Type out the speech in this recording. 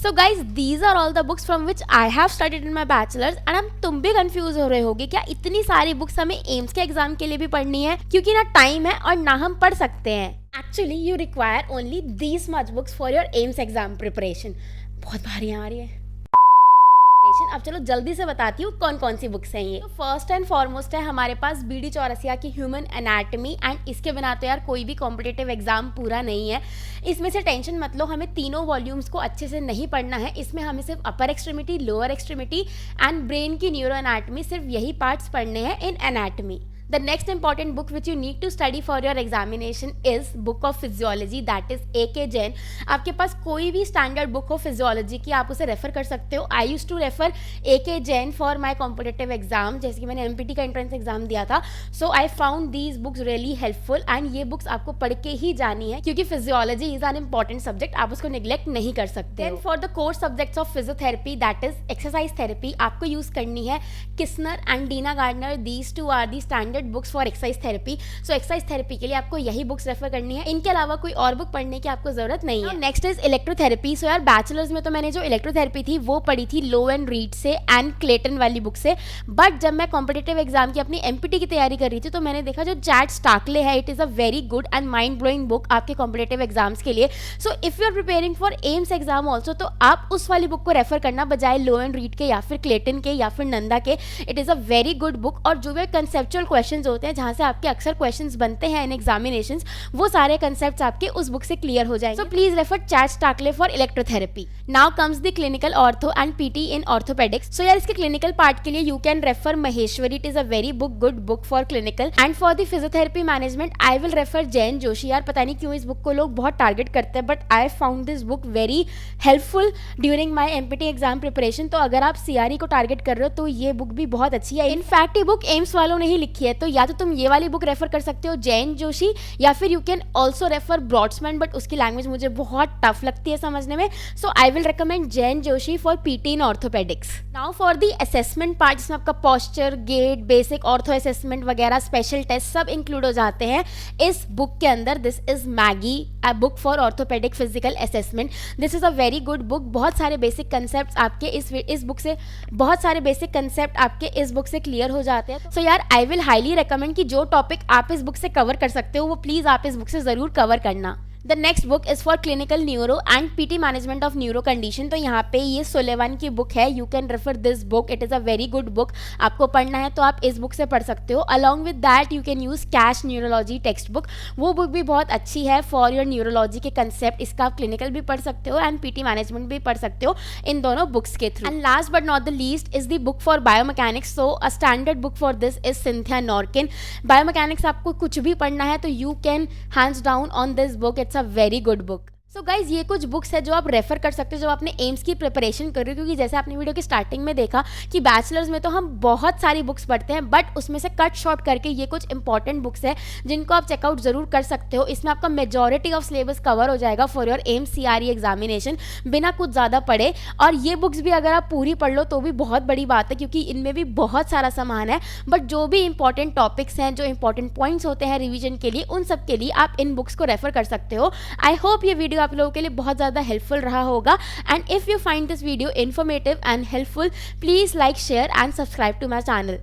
So guys these are all the books from which I have studied in my bachelors and हम तुम भी confuse हो रहे होगे क्या इतनी सारी बुक्स हमें एम्स के एग्जाम के लिए भी पढ़नी है, क्योंकि ना टाइम है और ना हम पढ़ सकते हैं। Actually you require only these much books for your AIIMS exam preparation. बहुत भारी आ रही है। अब चलो जल्दी से बताती हूँ कौन कौन सी बुक्स हैं ये। तो फर्स्ट एंड फॉरमोस्ट है हमारे पास बीडी चौरसिया की ह्यूमन एनाटमी, एंड इसके बिना तो यार कोई भी कॉम्पिटेटिव एग्जाम पूरा नहीं है। इसमें से टेंशन मत लो, हमें तीनों वॉल्यूम्स को अच्छे से नहीं पढ़ना है। इसमें हमें सिर्फ upper extremity, lower extremity and brain की न्यूरो एनाटमी, सिर्फ यही पार्ट्स पढ़ने हैं in anatomy. The next important book which you need to study for your examination is book of physiology, that is A.K. Jain। आपके पास कोई भी standard book हो physiology की, आप उसे रेफर कर सकते हो। I use to refer A.K. Jain for my competitive exam, जैसे कि मैंने MPT का एंट्रेंस एग्जाम दिया था। So I found these books really helpful and ये बुक्स आपको पढ़ के ही जानी है, क्योंकि physiology is an important subject, आप उसको निग्लेक्ट नहीं कर सकते। And for the core subjects of physiotherapy, that is exercise therapy, आपको यूज करनी है Kisner and Dena gardener. These two are the standard books for exercise therapy. So exercise therapy के लिए आपको यही बुक्स रेफर करनी है, इनके अलावा कोई और बुक पढ़ने की आपको जरूरत नहीं है। Next is electrotherapy. सो यार बैचलर्स में तो मैंने जो इलेक्ट्रोथेरेपी थी वो पढ़ी थी लो एंड रीड से एंड क्लेटन वाली बुक से, बट जब मैं कॉम्पिटेटिव एग्जाम की अपनी MPT की तैयारी कर रही थी तो मैंने देखा जो चैट स्टार्कले है, it is a very good and mind blowing book आपके कॉम्पिटेटिव एग्जाम्स के लिए। So if you are preparing for AIIMS exam also, तो आप उस वाली बुक को रेफर करना बजाय लो एंड रीड के या फिर क्लेटन के या फिर नंदा के। It is a very good book, और जो भी कंसेप्चुअल क्वेश्चंस होते हैं जहां से आपके अक्सर क्वेश्चंस बनते हैं इन एग्जामिनेशंस, वो सारे कंसेप्ट्स आपके उस बुक से क्लियर हो जाएंगे। So please refer Chat Starkley for electrotherapy. Now comes the clinical ortho and PT in orthopaedics. So यार इसके क्लिनिकल पार्ट के लिए you can refer Maheshwari, it is a very good book for clinical. And for the physiotherapy management I will refer Jain Joshi. यार पता नहीं क्यों इस book को लोग बहुत टारगेट करते हैं, but I found this book very helpful during my MPT exam preparation. तो अगर आप CRE को टारगेट कर रहे हो तो ये बुक भी बहुत अच्छी है। इनफैक्ट ये बुक एम्स वालों ने ही लिखी है, तो या तो तुम ये वाली बुक रेफर कर सकते हो जैन जोशी, या फिर you can also refer Brotzman, but उसकी लैंग्वेज मुझे बहुत टफ लगती है समझने में। So I will recommend Jain Joshi for PT in orthopaedics. Now for the assessment part, जिसमें आपका posture, gait, basic ortho assessment वगैरह, स्पेशल टेस्ट सब इंक्लूड हो जाते हैं इस बुक के अंदर। This is Magee, a book for orthopaedic physical assessment. This is a very good book. बहुत सारे बेसिक कंसेप्ट आपके इस बुक से क्लियर हो जाते हैं। सो यार आई विल हाईली रिकमेंड कि जो टॉपिक आप इस बुक से कवर कर सकते हो वो प्लीज आप इस बुक से जरूर कवर करना। The next book is for clinical neuro and PT management of neuro condition. तो यहाँ पे ये सुलेवान की बुक है, you can refer this book, it is a very good book. आपको पढ़ना है तो आप इस बुक से पढ़ सकते हो। Along with that you can use cash neurology text book, वो बुक भी बहुत अच्छी है फॉर योर न्यूरोलॉजी के कंसेप्ट। इसका आप क्लिनिकल भी पढ़ सकते हो एंड PT मैनेजमेंट भी पढ़ सकते हो इन दोनों बुक्स के through. And last but not the least is the book for biomechanics. So a standard book for this is Cynthia Norkin. Biomechanics आपको कुछ भी पढ़ना है तो you can hands down on this book, it's a very good book. So guys ये कुछ books है जो आप रेफर कर सकते हो जो आपने एम्स की प्रिपरेशन कर रहे हो, क्योंकि जैसे आपने वीडियो की स्टार्टिंग में देखा कि बैचलर्स में तो हम बहुत सारी बुक्स पढ़ते हैं, बट उसमें से कट शॉर्ट करके ये कुछ इंपॉर्टेंट बुक्स है जिनको आप चेकआउट जरूर कर सकते हो। इसमें आपका मेजॉरिटी ऑफ सिलेबस कवर हो जाएगा for your AIIMS CRE examination बिना कुछ ज़्यादा पढ़े। और ये बुक्स भी अगर आप पूरी पढ़ लो तो भी बहुत बड़ी बात है, क्योंकि इनमें भी बहुत सारा सामान है, बट जो भी इंपॉर्टेंट टॉपिक्स हैं, जो इंपॉर्टेंट पॉइंट्स होते हैं रिविजन के लिए, उन सब के लिए आप इन बुक्स को रेफर कर सकते हो। आई होप ये वीडियो आप लोगों के लिए बहुत ज़्यादा हेल्पफुल रहा होगा। And if you find this video informative and helpful, please like, share and subscribe to my channel.